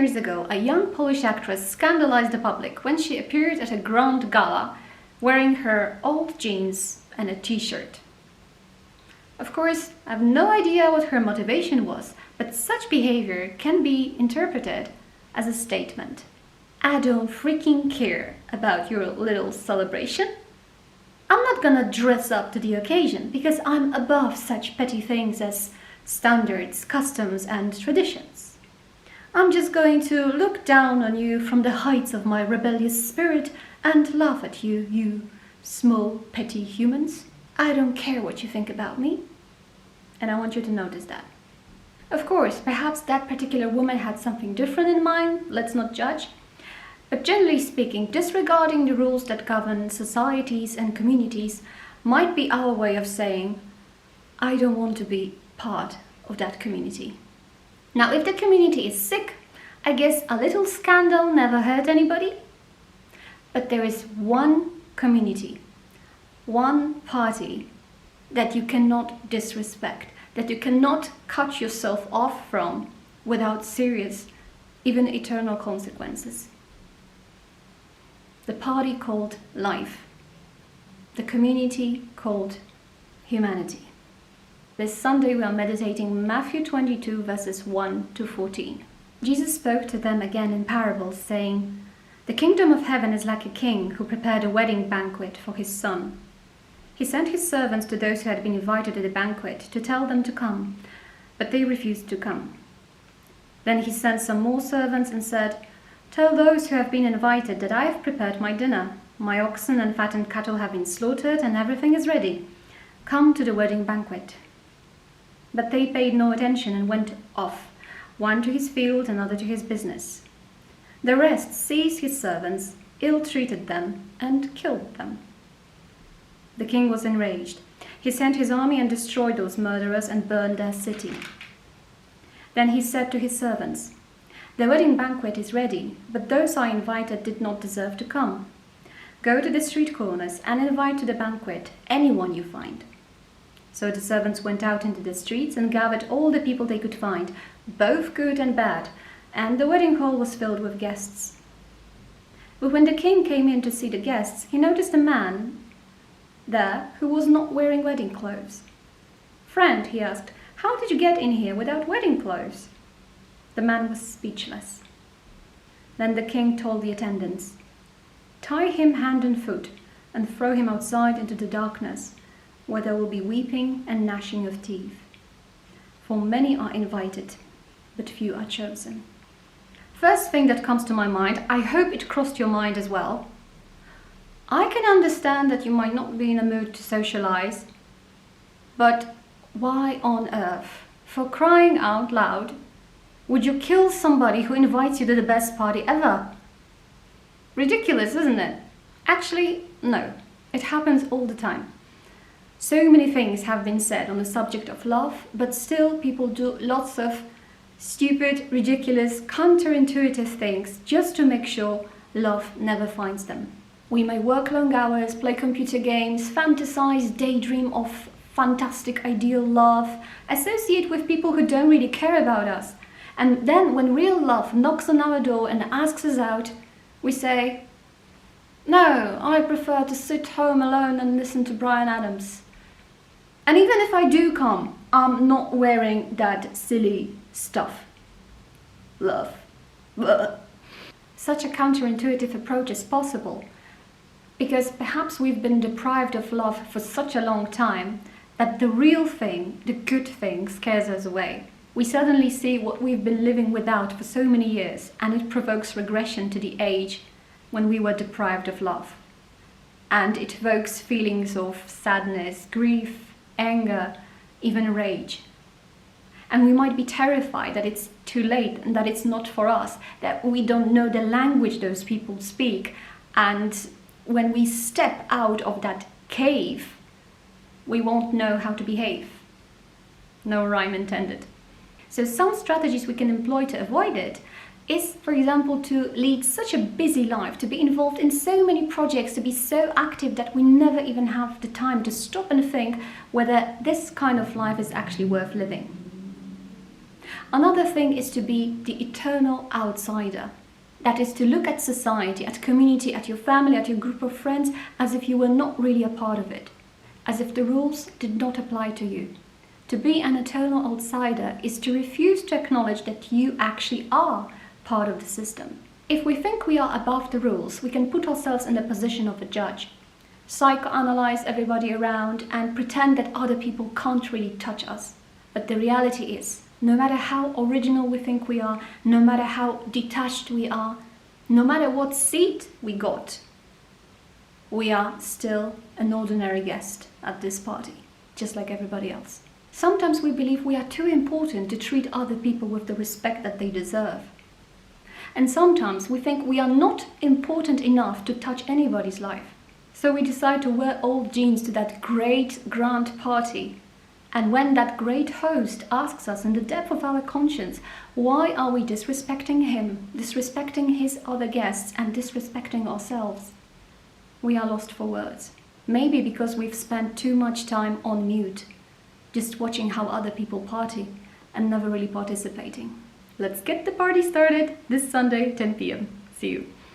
years ago, a young Polish actress scandalized the public when she appeared at a grand gala wearing her old jeans and a t-shirt. Of course, I have no idea what her motivation was, but such behavior can be interpreted as a statement. I don't freaking care about your little celebration. I'm not gonna dress up to the occasion because I'm above such petty things as standards, customs, and traditions. I'm just going to look down on you from the heights of my rebellious spirit and laugh at you, you small, petty humans. I don't care what you think about me. And I want you to notice that. Of course, perhaps that particular woman had something different in mind, let's not judge. But generally speaking, disregarding the rules that govern societies and communities might be our way of saying, I don't want to be part of that community. Now, if the community is sick, I guess a little scandal never hurt anybody. But there is one community, one party that you cannot disrespect, that you cannot cut yourself off from without serious, even eternal consequences. The party called life, the community called humanity. This Sunday we are meditating Matthew 22 verses 1 to 14. Jesus spoke to them again in parables, saying, "The kingdom of heaven is like a king who prepared a wedding banquet for his son. He sent his servants to those who had been invited to the banquet to tell them to come, but they refused to come. Then he sent some more servants and said, 'Tell those who have been invited that I have prepared my dinner. My oxen and fattened cattle have been slaughtered and everything is ready. Come to the wedding banquet.' But they paid no attention and went off, one to his field, another to his business. The rest seized his servants, ill-treated them, and killed them. The king was enraged. He sent his army and destroyed those murderers and burned their city. Then he said to his servants, 'The wedding banquet is ready, but those I invited did not deserve to come. Go to the street corners and invite to the banquet anyone you find.' So the servants went out into the streets and gathered all the people they could find, both good and bad, and the wedding hall was filled with guests. But when the king came in to see the guests, he noticed a man there who was not wearing wedding clothes. 'Friend,' he asked, 'how did you get in here without wedding clothes?' The man was speechless. Then the king told the attendants, 'Tie him hand and foot and throw him outside into the darkness, where there will be weeping and gnashing of teeth. For many are invited, but few are chosen.'" First thing that comes to my mind, I hope it crossed your mind as well. I can understand that you might not be in a mood to socialize, but why on earth, for crying out loud, would you kill somebody who invites you to the best party ever? Ridiculous, isn't it? Actually, no. It happens all the time. So many things have been said on the subject of love, but still people do lots of stupid, ridiculous, counterintuitive things just to make sure love never finds them. We may work long hours, play computer games, fantasize, daydream of fantastic ideal love, associate with people who don't really care about us. And then when real love knocks on our door and asks us out, we say, "No, I prefer to sit home alone and listen to Bryan Adams. And even if I do come, I'm not wearing that silly stuff. Love." Blech. Such a counterintuitive approach is possible because perhaps we've been deprived of love for such a long time that the real thing, the good thing, scares us away. We suddenly see what we've been living without for so many years, and it provokes regression to the age when we were deprived of love. And it evokes feelings of sadness, grief, anger, even rage. And we might be terrified that it's too late and that it's not for us, that we don't know the language those people speak. And when we step out of that cave, we won't know how to behave. No rhyme intended. So some strategies we can employ to avoid it is, for example, to lead such a busy life, to be involved in so many projects, to be so active that we never even have the time to stop and think whether this kind of life is actually worth living. Another thing is to be the eternal outsider. That is to look at society, at community, at your family, at your group of friends, as if you were not really a part of it, as if the rules did not apply to you. To be an eternal outsider is to refuse to acknowledge that you actually are part of the system. If we think we are above the rules, we can put ourselves in the position of a judge, psychoanalyze everybody around and pretend that other people can't really touch us. But the reality is, no matter how original we think we are, no matter how detached we are, no matter what seat we got, we are still an ordinary guest at this party, just like everybody else. Sometimes we believe we are too important to treat other people with the respect that they deserve. And sometimes we think we are not important enough to touch anybody's life. So we decide to wear old jeans to that great grand party. And when that great host asks us in the depth of our conscience, why are we disrespecting him, disrespecting his other guests, and disrespecting ourselves? We are lost for words. Maybe because we've spent too much time on mute, just watching how other people party and never really participating. Let's get the party started this Sunday, 10 p.m. See you.